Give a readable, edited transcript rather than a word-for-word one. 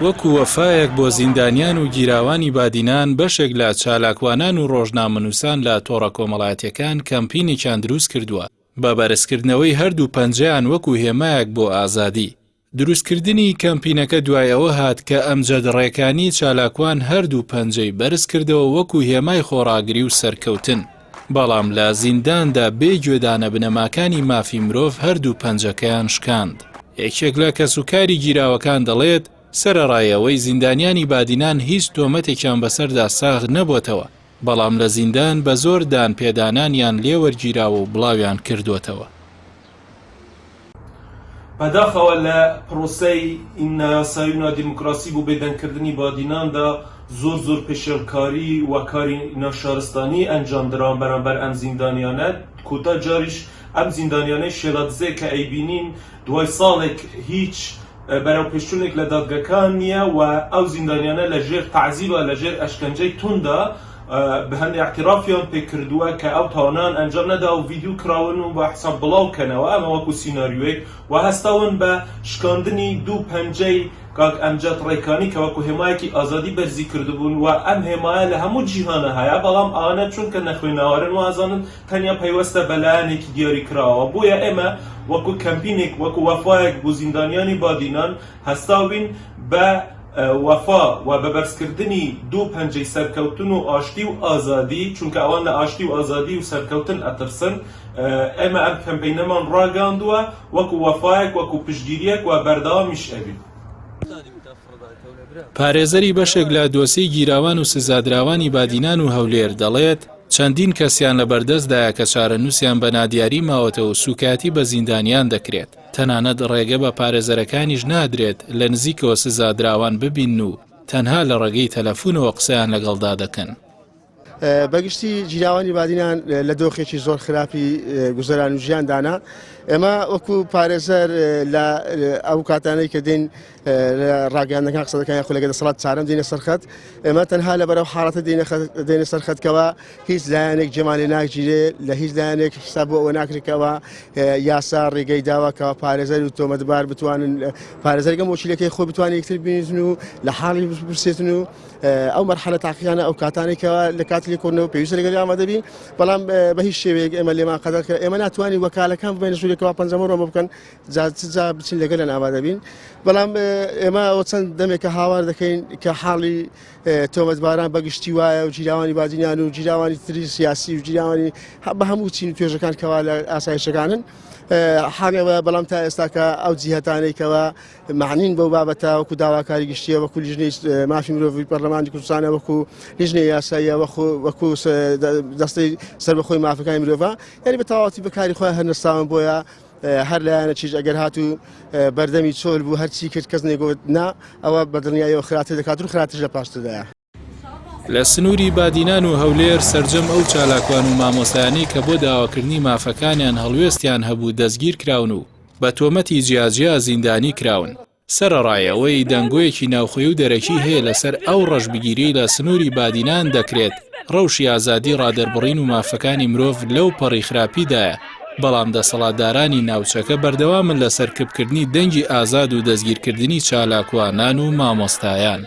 وەکو وەفایەک بۆ زیندانیان و گیراوانی بادینان بەشێک لە چالاکوانان و ڕۆژنامەنووسان لە تۆڕە کۆمەڵایەتیەکان کەمپینێکیان دروست کردووە بە بەرزکردنەوەی هەردوو پەنجەیان وەکو هێمایەک بۆ ئازادی. دروستکردنی کەمپینەکە دوای ئەوە هات کە ئەمجەد ڕێکانی چالاکوان هەردوو پەنجەی بەرز کردەوە وەکو هێمای خۆڕاگری و سەرکەوتن. بەڵام لە زینداندا بێ گوێدانە بنەماکانی مافی مرۆڤ هەردوو پەنجەکەیان شکاند. یەکێک لە کەسوکاری گیراوەکان دەڵێت سەرەڕایەوەی زیندانیانی بادینان هیچ تۆمەتێکیان بەسەردا ساغ نەبووتەوە، بەڵام لە زیندان بە زۆر دان پێدانانیان لێوەرگیراوە و بڵاویان کردوتەوە. بەداخەوە لە پرۆسەی یاساییە دیموکراسی بۆ بێدەنگکردنی بادیناندا زۆر پێشێڵکاری و کاری ناشارستانی ئەنجامدران بەرامبەر ئەم زیندانیانە. کۆتا جاریش ئەم زیندانیانەی شێڵەتزێ کە ئەیبینین دوای ساڵێک هیچ بەرەو پێشچوونێک لە دادگەکان نییە و ئەو زیندانیانە لە ژێر تەعزیبە لە ژێر ئەشکەنجەی توندا بە هەندێک اعترافیان پێکردووە کە ئەو تاوانان ئەنجام نەدا و ڤیدیۆ کراون و بە حساب بڵاوکەنەوە ئەمە وەکو سیناریۆیەک و هەستاون بە شکاندنی دوو پەنجەی کاک ئەمجەد ڕێکانی کە وەکو هێمایەکی ئازادی بەرزی کردبوون و ئەم هێمایە لە هەموو جیهانە هەیە، بەڵام ئەوانە چونکە نەخوێناوەرن و ئازانن تەنیا پەیوەستە بە لایەنێکی دیاری کراوە. بۆیە ئێمە وەکو کەمپینێک وەکو وەفایەک بۆ زیندانیانی بادینان هەستاوین بە وەفا و بە بەرزکردنی دوو پەنجەی سەرکەوتن و ئاشتی و ئازادی، چونکە ئەوان لە ئاشتی و ئازادی و سەرکەوتن ئەترسن. ئێمە ئەم کەمپینەمان ڕاگەاندووە وەکو وەفایەک وەکو پشتگیریەک و بەردەوامیش ئەبین. پارێزەری بەشێک لە دۆسی گیراوان و سزادراوانی بادینان و هەولێر دەڵێت چەندین کەسیان لە بەردەستدایە کە چارەنووسیان بە نادیاری ماوەتەوە و سوکاتی بە زیندانیان دەکرێت. تەنانەت ڕێگە بە پارێزەرەکانیش نادرێت لە نزیکەوە سزادراوان ببین و تەنها لە ڕێگەی تەلەفۆنەوە قسەیان لەگەڵدا دەکەن. بەگشتی گیراوانی بادینان لە دۆخێکی زۆر خراپی گوزەران و ژیاندانا. ئێمە وەکو پارێزەر لە ئەو کاتانەی کە دێن ڕاگەیاندەکان قسە دەکەن خۆ لەگە دەسەڵات چارەم دێنە سەرخەت، ئێمە تەنها لەبەرەو حاڵەتە دێنە سەرخەتکەوە هیچ لایەنێک جەمالی ناگیرێ، لە هیچ لایەنێک حساب بۆ ئەوە ناکرێتەوە یاسا ڕێگەی داواکەوە پارێزەر و تۆمەتبار بتوانن پارێزەرگە مۆچیلەکەی خۆی بتوانین یەکتر بینیزن و لە حاڵی بپرسێتن و ئەو مەرحەلە تاقییانە ئەو کاتانێکەوە لە کاتی لێکۆڵینەوە پێویستە لەگەڵ ئامادەبین. بەڵام بە هیچ شێوەیەک ئێمە لێمان قەدەر کە ئێمە ناتوانین وەکالەکان ببینە ژوورێکەوە پەنجەمە ڕۆمە بکەن جا بچین لەگەڵیان ئامادەبین. بەڵام ئێمە ئەوە چەند دەمێکە هاوار دەکەین کە حاڵی تۆمەتباران بەگشتی وایە و گیراوانی بادینان و گیراوانی تری سیاسی و گیراوانی بە هەموو چین و توێژەکان کەوا لە ئاسایشەکانن حاڵەوە. بەڵام تا ئێستا کە ئەو جیهەتانێکەوە معنین بەو بابەتە وەکو داواکاری گشتیە وەکو لیژنەی مافی مرۆڤی پەرلەمانی کوردستانە وەکو لیژنەی یاساییە وەکو دەستەی سەربەخۆی مافەکانی مرۆڤ، یعنی بە تەواوەتی بەکاری خۆیان هەرنەستاون بۆیە هەر لایەنە چیز ئەگەر هات و بەردەمی چۆل بوو هەرچی کرد کەس نێگوت نا ئەوە بەدڵنیاییەوە خراپتر دەکات و خراپتر لە پاشتردایە. لە سنووری بادینان و هەولێر سەرجەم ئەو چالاکوان و مامۆستایانەی کە بۆ داواکردنی مافەکانیان هەڵوێستیان هەبوو دەستگیر کراون و بە تۆمەتی جیاجیا زیندانی کراون. سەرەڕایەوەی دەنگۆیەکی ناوخۆی و دەرەکی هەیە لەسەر ئەو ڕەشبگیری لە سنووری بادینان دەکرێت ڕەوشی ئازادی ڕادەربڕین و مافەکانی مرۆڤ لەو پەڕی خراپیدایە. بەڵام دەسەڵاتدارانی ناوچەکە بەردەوامن لە سەرکەوتکردنی دەنگی ئازاد و دەستگیرکردنی چالاکوانان و مامۆستایان.